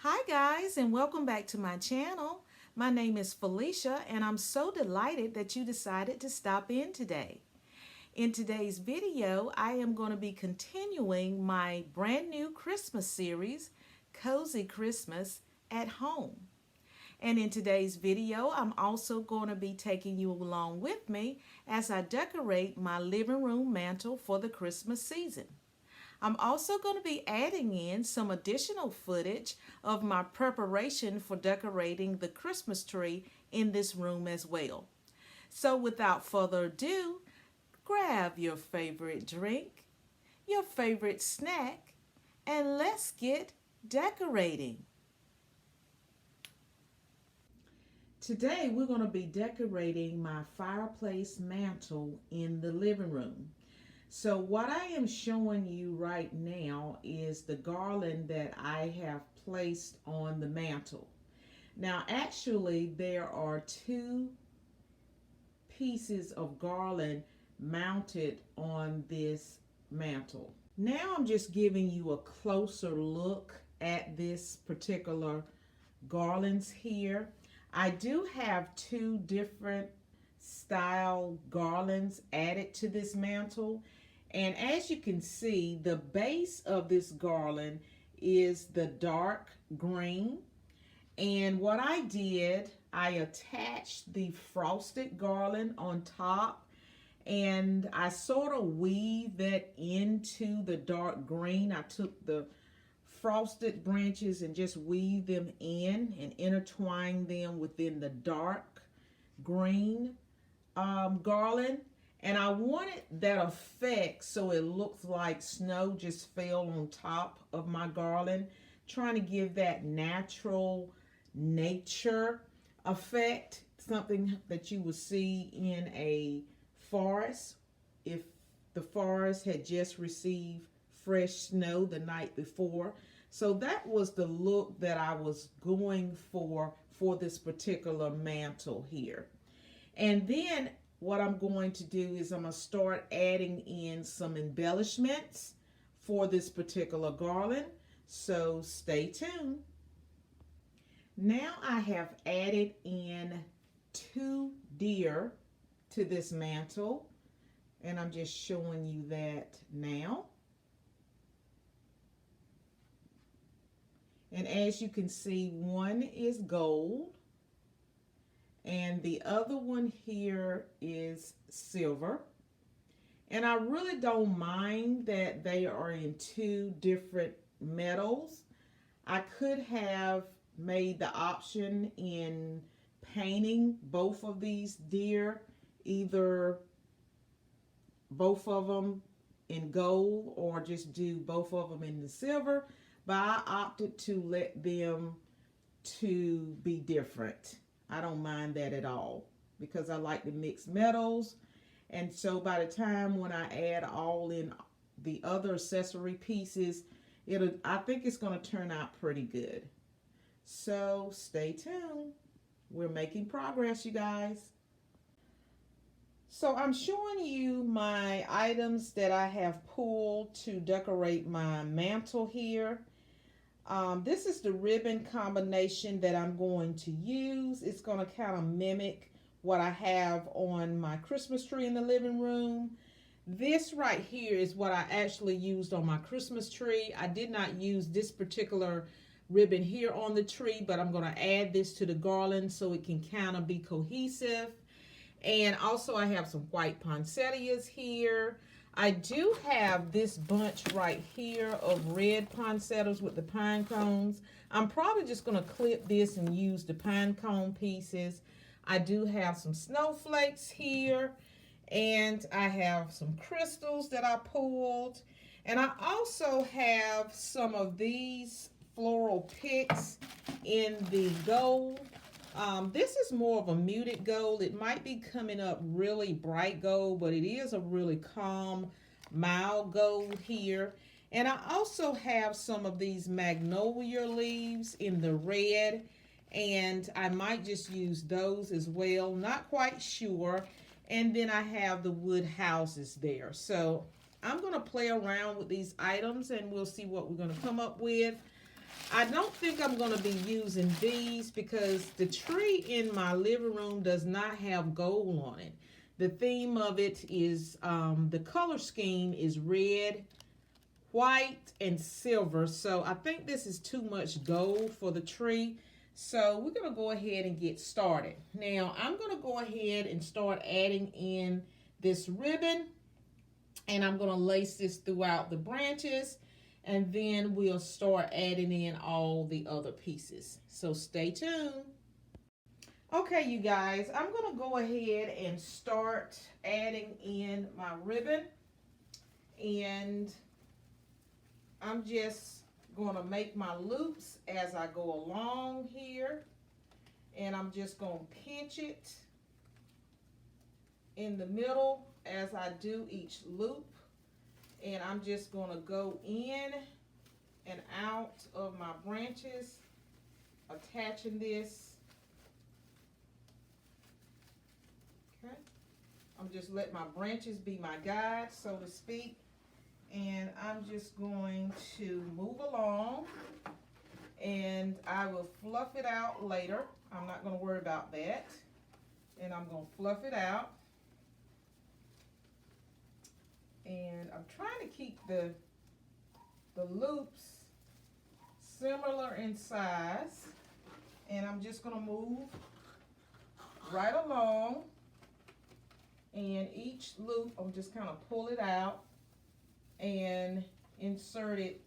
Hi guys, and welcome back to my channel. My name is Felicia and I'm so delighted that you decided to stop in today. In today's video, I am going to be continuing my brand new Christmas series, Cozy Christmas at Home. And in today's video, I'm also going to be taking you along with me as I decorate my living room mantle for the Christmas season. I'm also going to be adding in some additional footage of my preparation for decorating the Christmas tree in this room as well. So without further ado, grab your favorite drink, your favorite snack, and let's get decorating. Today we're going to be decorating my fireplace mantle in the living room. So what I am showing you right now is the garland that I have placed on the mantle. Now actually there are two pieces of garland mounted on this mantle. Now I'm just giving you a closer look at this particular garlands here. I do have two different style garlands added to this mantle. And as you can see, the base of this garland is the dark green. And what I did, I attached the frosted garland on top and I sort of weaved that into the dark green. I took the frosted branches and just weaved them in and intertwined them within the dark green garland. And I wanted that effect so it looks like snow just fell on top of my garland, trying to give that natural nature effect, something that you would see in a forest if the forest had just received fresh snow the night before. So that was the look that I was going for this particular mantle here. And then what I'm going to do is I'm going to start adding in some embellishments for this particular garland. So stay tuned. Now I have added in two deer to this mantle, and I'm just showing you that now. And as you can see, one is gold and the other one here is silver. And I really don't mind that they are in two different metals. I could have made the option in painting both of these deer, either both of them in gold or just do both of them in the silver, but I opted to let them to be different. I don't mind that at all because I like the mixed metals. And so by the time when I add all in the other accessory pieces, I think it's going to turn out pretty good. So stay tuned. We're making progress, you guys. So I'm showing you my items that I have pulled to decorate my mantle here. This is the ribbon combination that I'm going to use. It's going to kind of mimic what I have on my Christmas tree in the living room. This right here is what I actually used on my Christmas tree. I did not use this particular ribbon here on the tree, but I'm going to add this to the garland so it can kind of be cohesive. And also I have some white poinsettias here. I do have this bunch right here of red poinsettias with the pine cones. I'm probably just going to clip this and use the pine cone pieces. I do have some snowflakes here, and I have some crystals that I pulled. And I also have some of these floral picks in the gold. This is more of a muted gold. It might be coming up really bright gold, but it is a really calm, mild gold here. And I also have some of these magnolia leaves in the red, and I might just use those as well. Not quite sure. And then I have the wood houses there. So I'm going to play around with these items and we'll see what we're going to come up with. I don't think I'm going to be using these because the tree in my living room does not have gold on it. The theme of it is, the color scheme is red, white, and silver. So I think this is too much gold for the tree. So we're going to go ahead and get started. Now I'm going to go ahead and start adding in this ribbon, and I'm going to lace this throughout the branches, and then we'll start adding in all the other pieces. So stay tuned. Okay, you guys, I'm going to go ahead and start adding in my ribbon, and I'm just going to make my loops as I go along here, and I'm just going to pinch it in the middle as I do each loop, and I'm just going to go in and out of my branches, attaching this. Okay, I'm just letting my branches be my guide, so to speak. And I'm just going to move along, and I will fluff it out later. I'm not going to worry about that. And I'm going to fluff it out. And I'm trying to keep the loops similar in size. And I'm just going to move right along. And each loop, I'm just kind of pull it out and insert it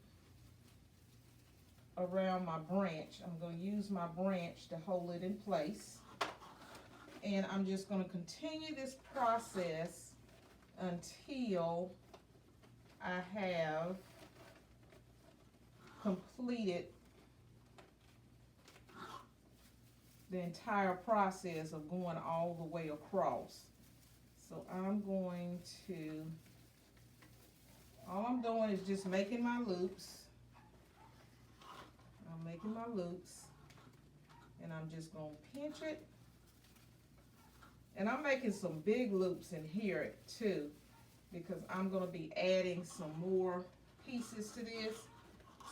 around my branch. I'm going to use my branch to hold it in place. And I'm just going to continue this process until I have completed the entire process of going all the way across. So all I'm doing is just making my loops. I'm making my loops, and I'm just going to pinch it. And I'm making some big loops in here too, because I'm going to be adding some more pieces to this.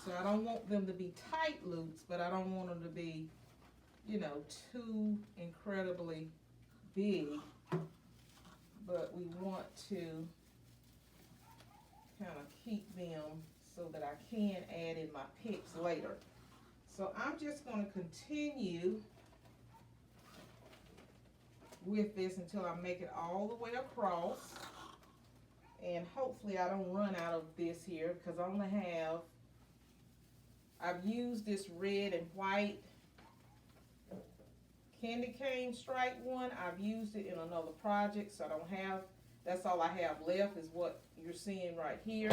So I don't want them to be tight loops, but I don't want them to be, you know, too incredibly big. But we want to kind of keep them so that I can add in my picks later. So I'm just going to continue with this until I make it all the way across, and hopefully I don't run out of this here, because I've used this red and white candy cane stripe one. I've used it in another project, so that's all I have left is what you're seeing right here.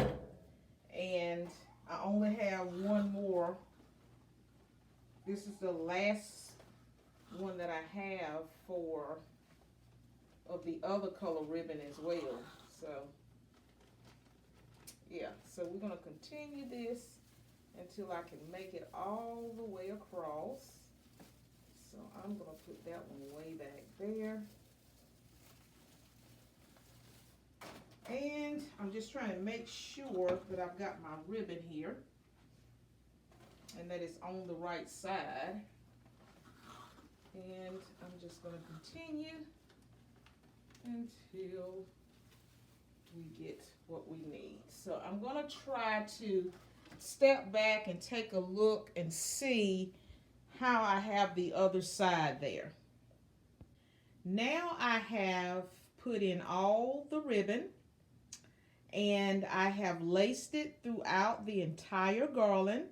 And I only have one more. This is the last one that I have of the other color ribbon as well. So yeah, so we're going to continue this until I can make it all the way across. So I'm going to put that one way back there. And I'm just trying to make sure that I've got my ribbon here and that it's on the right side. And I'm just going to continue until we get what we need. So I'm going to try to step back and take a look and see how I have the other side there. Now I have put in all the ribbon, and I have laced it throughout the entire garland,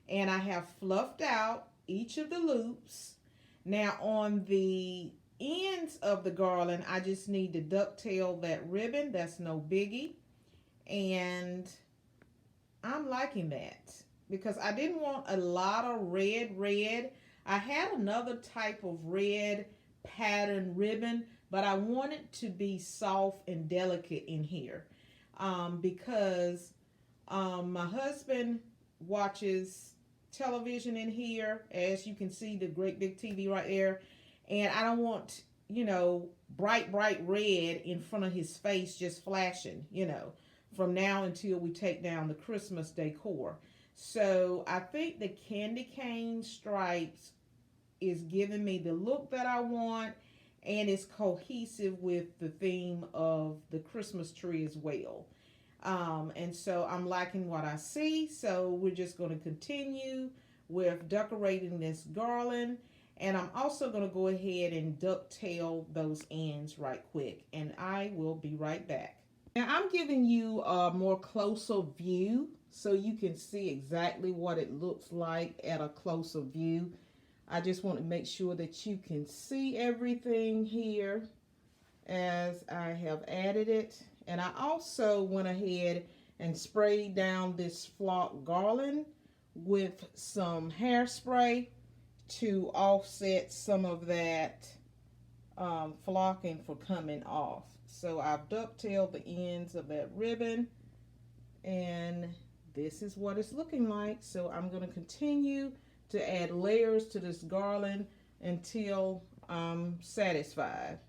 and I have fluffed out each of the loops. Now on the ends of the garland, I just need to ducktail that ribbon. That's no biggie. And I'm liking that because I didn't want a lot of red. I had another type of red pattern ribbon, but I want it to be soft and delicate in here because my husband watches television in here, as you can see the great big TV right there, and I don't want, you know, bright red in front of his face just flashing, you know, from now until we take down the Christmas decor. So I think the candy cane stripes is giving me the look that I want, and it's cohesive with the theme of the Christmas tree as well. And so I'm liking what I see. So we're just going to continue with decorating this garland. And I'm also going to go ahead and ducktail those ends right quick. And I will be right back. Now I'm giving you a more closer view so you can see exactly what it looks like at a closer view. I just want to make sure that you can see everything here as I have added it. And I also went ahead and sprayed down this flock garland with some hairspray to offset some of that flocking for coming off. So I've ducktailed the ends of that ribbon, and this is what it's looking like. So I'm going to continue to add layers to this garland until I'm satisfied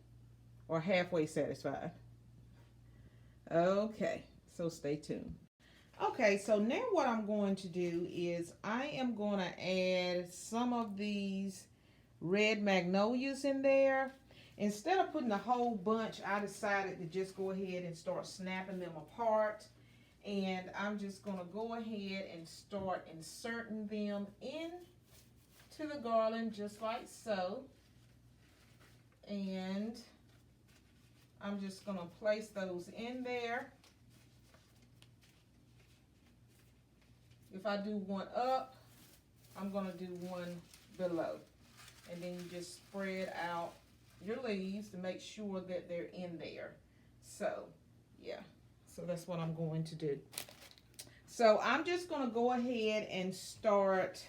or halfway satisfied. Okay, so stay tuned. Okay, so now what I'm going to do is I am going to add some of these red magnolias in there. Instead of putting a whole bunch, I decided to just go ahead and start snapping them apart. And I'm just going to go ahead and start inserting them into the garland just like so. And I'm just going to place those in there. If I do one up, I'm going to do one below. And then you just spread out your leaves to make sure that they're in there. So, yeah. So that's what I'm going to do. So I'm just going to go ahead and start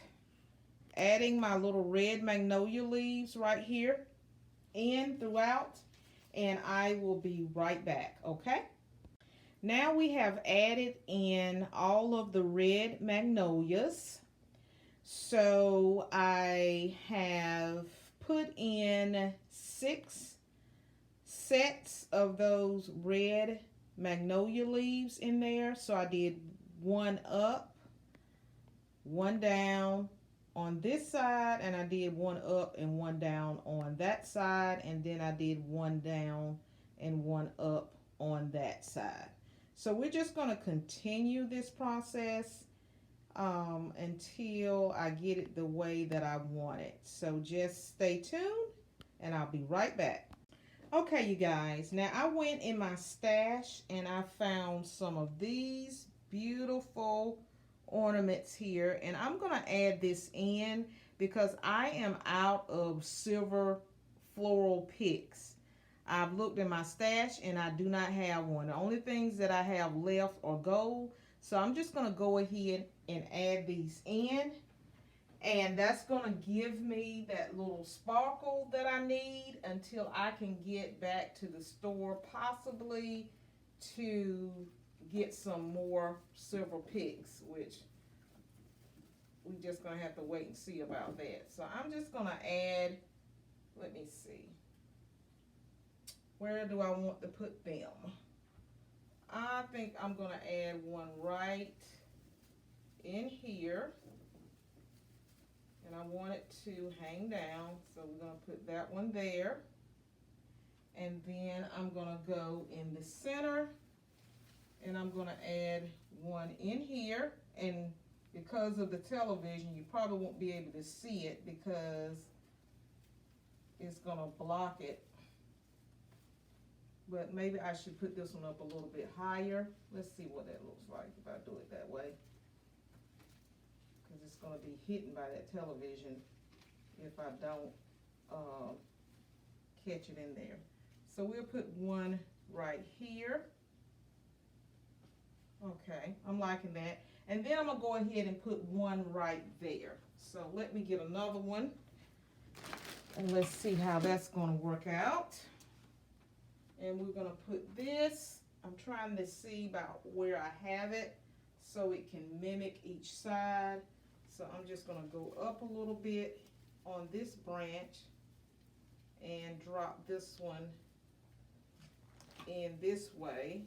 adding my little red magnolia leaves right here in throughout. And I will be right back, okay? Now we have added in all of the red magnolias. So I have put in 6 sets of those red magnolia leaves in there. So I did one up, one down on this side, and I did one up and one down on that side, and then I did one down and one up on that side. So we're just going to continue this process until I get it the way that I want it. So just stay tuned and I'll be right back. Okay, you guys, now I went in my stash and I found some of these beautiful ornaments here, and I'm going to add this in because I am out of silver floral picks. I've looked in my stash and I do not have one. The only things that I have left are gold. So I'm just going to go ahead and add these in. And that's going to give me that little sparkle that I need until I can get back to the store, possibly to get some more silver picks, which we just going to have to wait and see about that. So I'm just going to add, let me see. Where do I want to put them? I think I'm going to add one right in here. And I want it to hang down. So we're going to put that one there. And then I'm going to go in the center. And I'm going to add one in here. And because of the television, you probably won't be able to see it because it's going to block it. But maybe I should put this one up a little bit higher. Let's see what that looks like if I do it that way. Because it's going to be hidden by that television if I don't catch it in there. So we'll put one right here. Okay, I'm liking that. And then I'm going to go ahead and put one right there. So let me get another one. And let's see how that's going to work out. And we're going to put this, I'm trying to see about where I have it so it can mimic each side. So I'm just going to go up a little bit on this branch and drop this one in this way.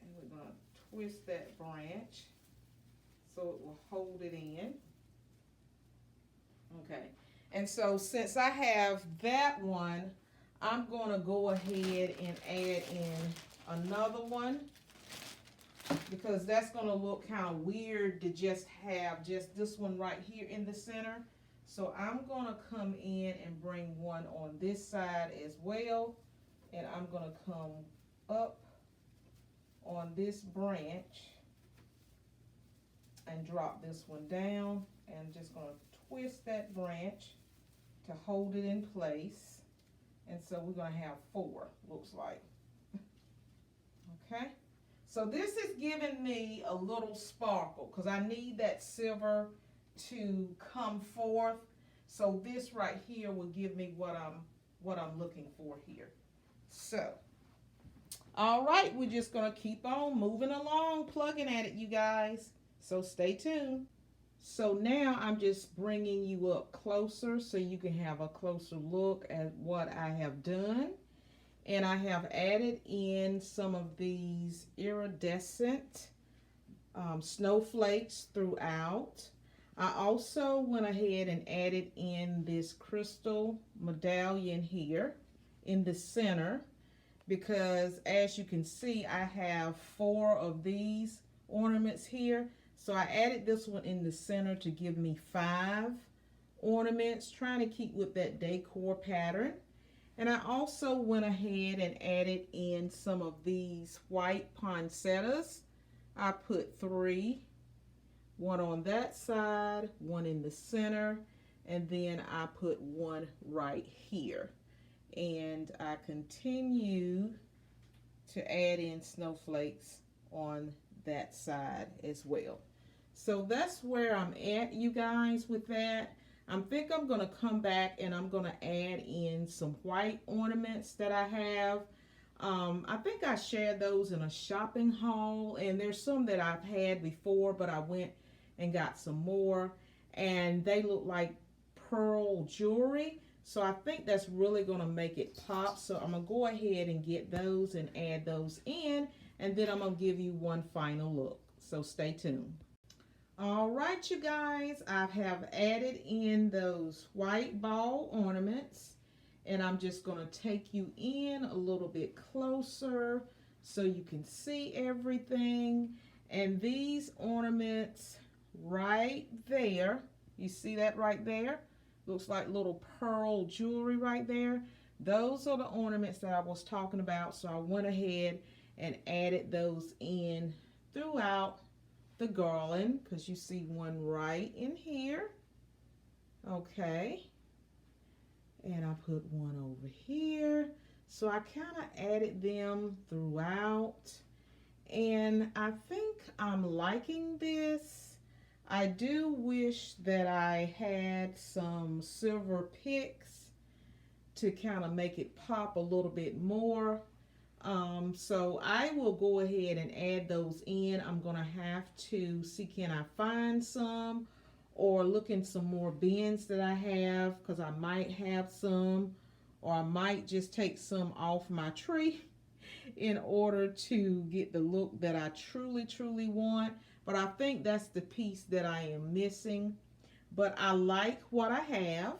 And we're going to twist that branch so it will hold it in. Okay, and so since I have that one, I'm going to go ahead and add in another one, because that's going to look kind of weird to just have just this one right here in the center. So I'm going to come in and bring one on this side as well, and I'm going to come up on this branch and drop this one down, and just going to twist that branch to hold it in place. And so we're going to have 4, looks like. Okay, so this is giving me a little sparkle because I need that silver to come forth. So this right here will give me what I'm looking for here. So, all right, we're just going to keep on moving along, plugging at it, you guys. So stay tuned. So now I'm just bringing you up closer so you can have a closer look at what I have done. And I have added in some of these iridescent snowflakes throughout. I also went ahead and added in this crystal medallion here in the center, because as you can see, I have 4 of these ornaments here. So I added this one in the center to give me 5 ornaments, trying to keep with that decor pattern. And I also went ahead and added in some of these white poinsettias. I put 3, one on that side, one in the center, and then I put one right here. And I continue to add in snowflakes on that side as well. So that's where I'm at, you guys, with that. I think I'm going to come back and I'm going to add in some white ornaments that I have. I think I shared those in a shopping haul, and there's some that I've had before, but I went and got some more, and they look like pearl jewelry. So I think that's really going to make it pop. So I'm going to go ahead and get those and add those in, and then I'm going to give you one final look. So stay tuned. All right, you guys, I have added in those white ball ornaments, and I'm just going to take you in a little bit closer so you can see everything. And these ornaments right there, you see that right there? Looks like little pearl jewelry right there. Those are the ornaments that I was talking about. So I went ahead and added those in throughout the garland, because you see one right in here. Okay, and I put one over here. So I kind of added them throughout, and I think I'm liking this. I do wish that I had some silver picks to kind of make it pop a little bit more. So I will go ahead and add those in. I'm going to have to see, can I find some, or look in some more bins that I have, because I might have some, or I might just take some off my tree in order to get the look that I truly want. But I think that's the piece that I am missing. But I like what I have,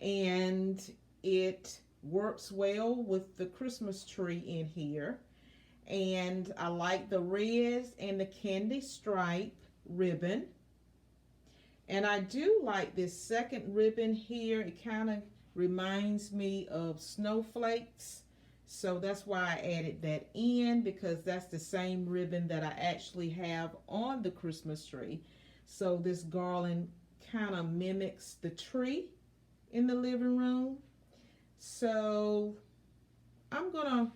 and it works well with the Christmas tree in here. And I like the reds and the candy stripe ribbon. And I do like this second ribbon here. It kind of reminds me of snowflakes. So that's why I added that in, because that's the same ribbon that I actually have on the Christmas tree. So this garland kind of mimics the tree in the living room. So I'm gonna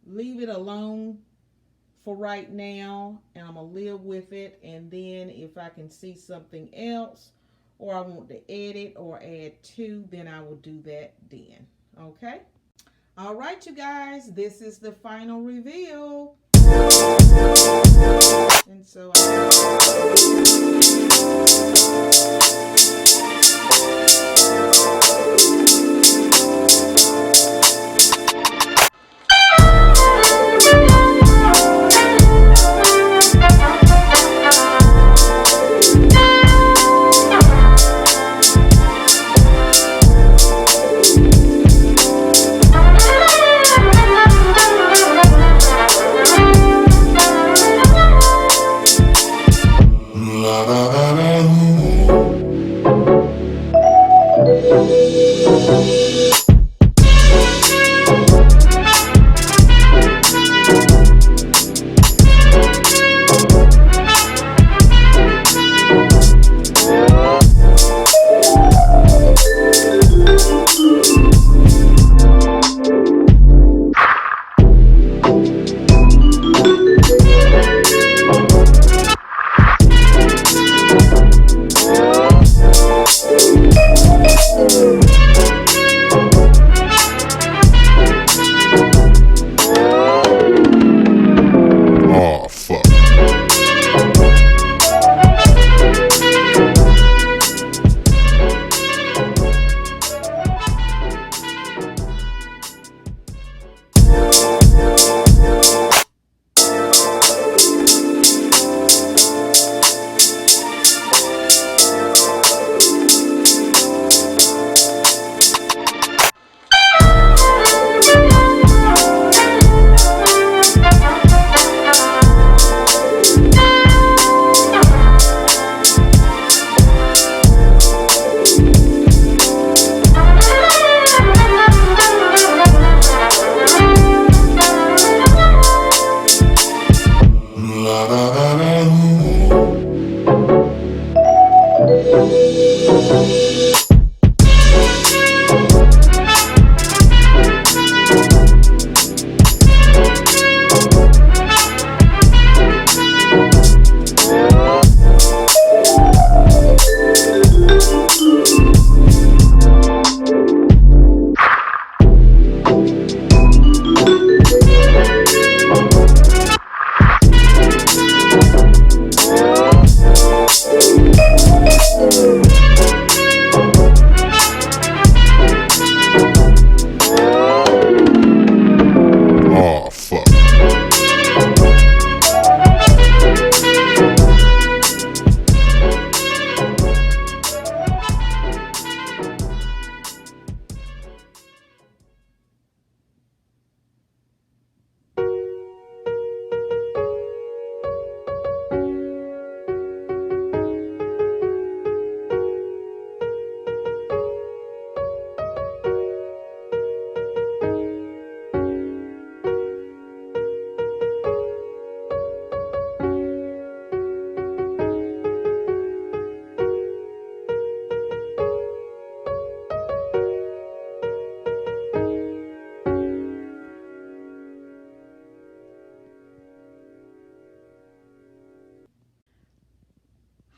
leave it alone for right now, and I'm gonna live with it, and then if I can see something else, or I want to edit or add to, then I will do that then. Okay, all right, you guys, this is the final reveal. And so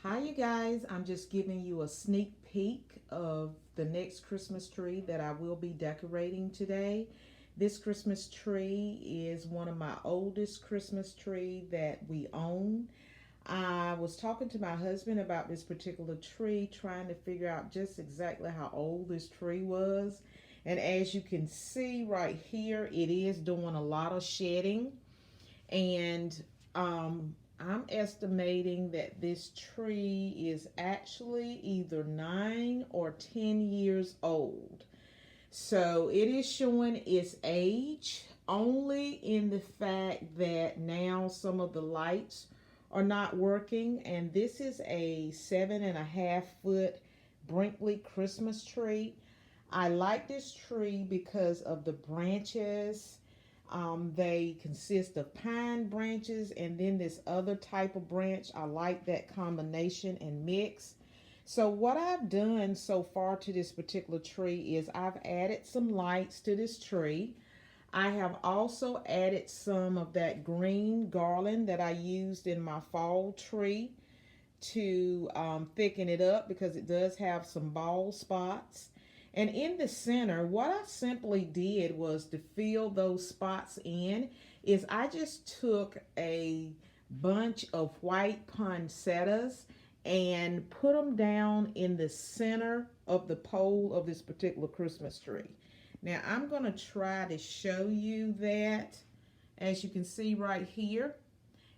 Hi, you guys. I'm just giving you a sneak peek of the next Christmas tree that I will be decorating today. This Christmas tree is one of my oldest Christmas tree that we own. I was talking to my husband about this particular tree, trying to figure out just exactly how old this tree was. And as you can see right here, it is doing a lot of shedding. And I'm estimating that this tree is actually either 9 or 10 years old. So it is showing its age only in the fact that now some of the lights are not working. And this is a 7.5 foot Brinkley Christmas tree. I like this tree because of the branches. They consist of pine branches and then this other type of branch. I like that combination and mix. So what I've done so far to this particular tree is I've added some lights to this tree. I have also added some of that green garland that I used in my fall tree to thicken it up because it does have some bald spots. And in the center, what I simply did was to fill those spots in is I just took a bunch of white poinsettias and put them down in the center of the pole of this particular Christmas tree. Now I'm going to try to show you that, as you can see right here.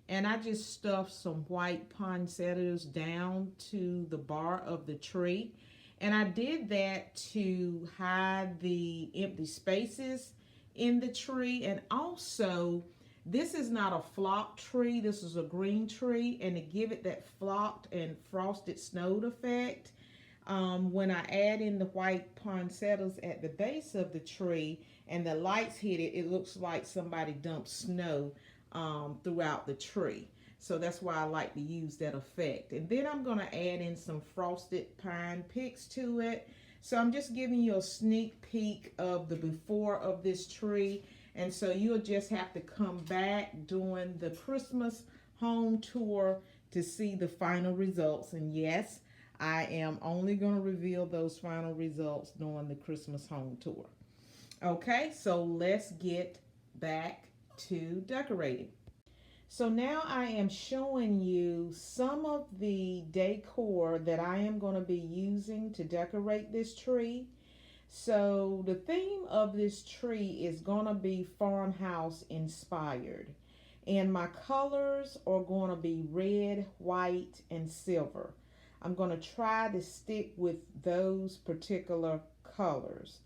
And I just stuffed some white poinsettias down to the bar of the tree. And I did that to hide the empty spaces in the tree. And also, this is not a flocked tree. This is a green tree. And to give it that flocked and frosted snowed effect, when I add in the white poinsettias at the base of the tree and the lights hit it, it looks like somebody dumped snow throughout the tree. So that's why I like to use that effect. And then I'm going to add in some frosted pine picks to it. So I'm just giving you a sneak peek of the before of this tree. And so you'll just have to come back during the Christmas home tour to see the final results. And yes, I am only going to reveal those final results during the Christmas home tour. Okay, so let's get back to decorating. So now I am showing you some of the decor that I am going to be using to decorate this tree. So the theme of this tree is going to be farmhouse inspired. And my colors are going to be red, white, and silver. I'm going to try to stick with those particular colors.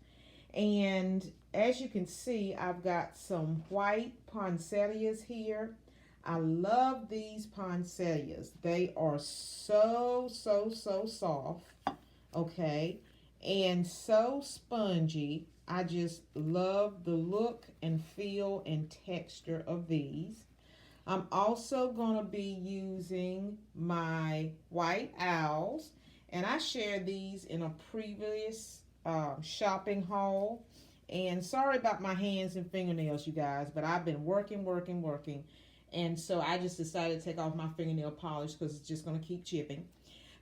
And as you can see, I've got some white poinsettias here. I love these poinsettias. They are so soft, okay, and so spongy. I just love the look and feel and texture of these. I'm also going to be using my white owls, And I shared these in a previous shopping haul. And sorry about my hands and fingernails, you guys, but I've been working. And so I just decided to take off my fingernail polish because it's just going to keep chipping.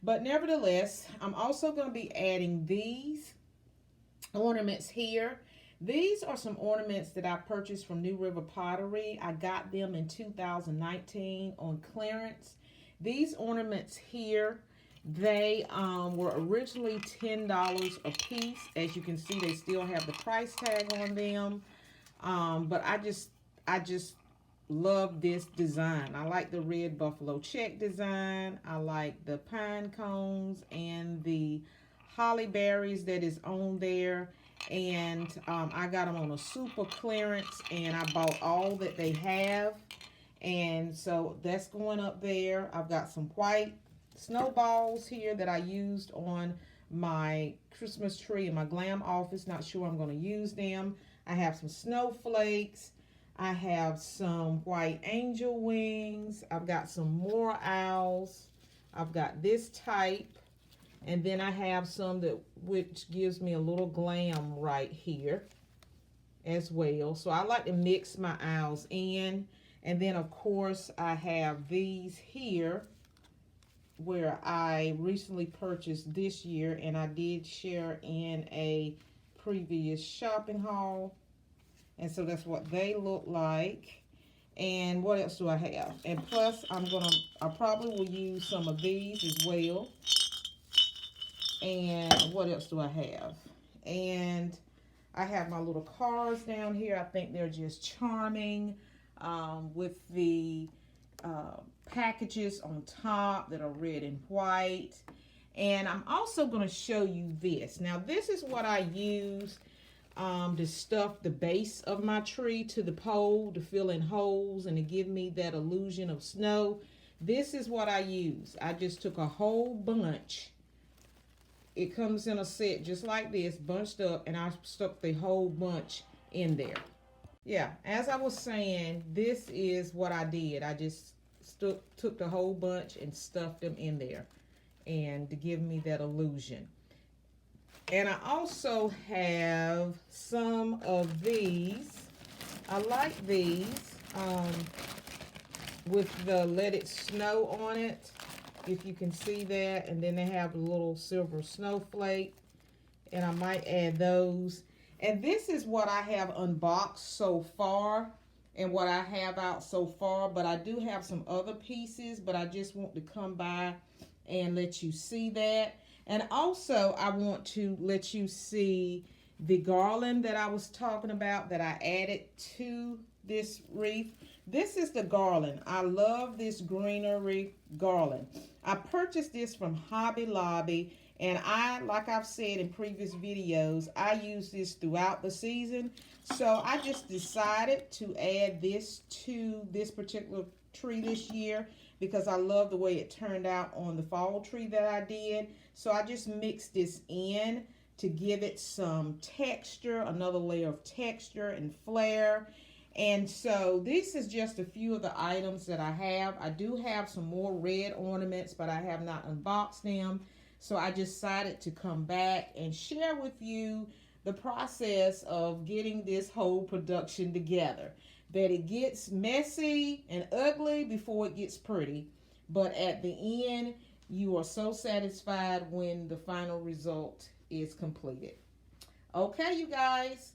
But nevertheless, I'm also going to be adding these ornaments here. These are some ornaments that I purchased from New River Pottery. I got them in 2019 on clearance. These ornaments here, they were originally $10 a piece. As you can see, they still have the price tag on them. But I just love this design. I like the red buffalo check design. I like the pine cones and the holly berries that is on there. And I got them on a super clearance, and I bought all that they have. And so that's going up there. I've got some white snowballs here that I used on my Christmas tree in my glam office. Not sure I'm going to use them. I have some snowflakes. I have some white angel wings. I've got some more owls. I've got this type. And then I have some that which gives me a little glam right here as well. So I like to mix my owls in. And then of course I have these here where I recently purchased this year, and I did share in a previous shopping haul. And so that's what they look like. And what else do I have? And plus I probably will use some of these as well. And what else do I have? And I have my little cars down here. I think they're just charming with the packages on top that are red and white. And I'm also going to show you this. Now, this is what I use to stuff the base of my tree to the pole to fill in holes and to give me that illusion of snow. This is what I use. I just took a whole bunch. It comes in a set just like this, bunched up, and I stuck the whole bunch in there. Yeah, as I was saying, this is what I did. I just took the whole bunch and stuffed them in there, and to give me that illusion. And I also have some of these. I like these with the Let It Snow on it, if you can see that. And then they have a little silver snowflake, and I might add those. And this is what I have unboxed so far and what I have out so far. But I do have some other pieces, but I just want to come by and let you see that. And also I want to let you see the garland that I was talking about that I added to this wreath. This is the garland. I love this greenery garland. I purchased this from Hobby Lobby, and like I've said in previous videos, I use this throughout the season. So I just decided to add this to this particular tree this year because I love the way it turned out on the fall tree that I did. So I just mixed this in to give it some texture, another layer of texture and flair. And so this is just a few of the items that I have. I do have some more red ornaments, but I have not unboxed them. So I decided to come back and share with you the process of getting this whole production together. That it gets messy and ugly before it gets pretty. But at the end, you are so satisfied when the final result is completed. Okay, you guys.